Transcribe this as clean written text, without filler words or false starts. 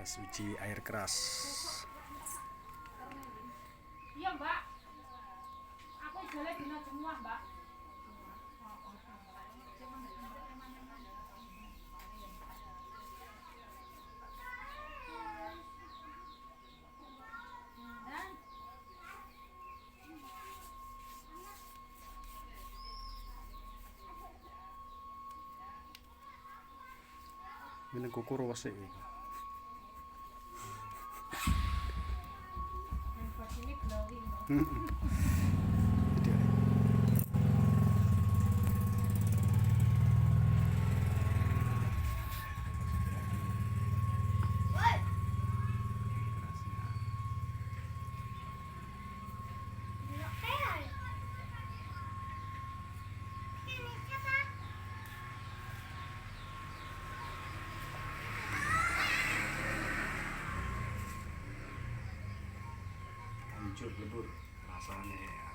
Proses uji air keras. Iya Mbak, aku jalan dina semua Mbak. Ini kukur wasik. Ini glowing. Video. Hancur lebur rasanya ya.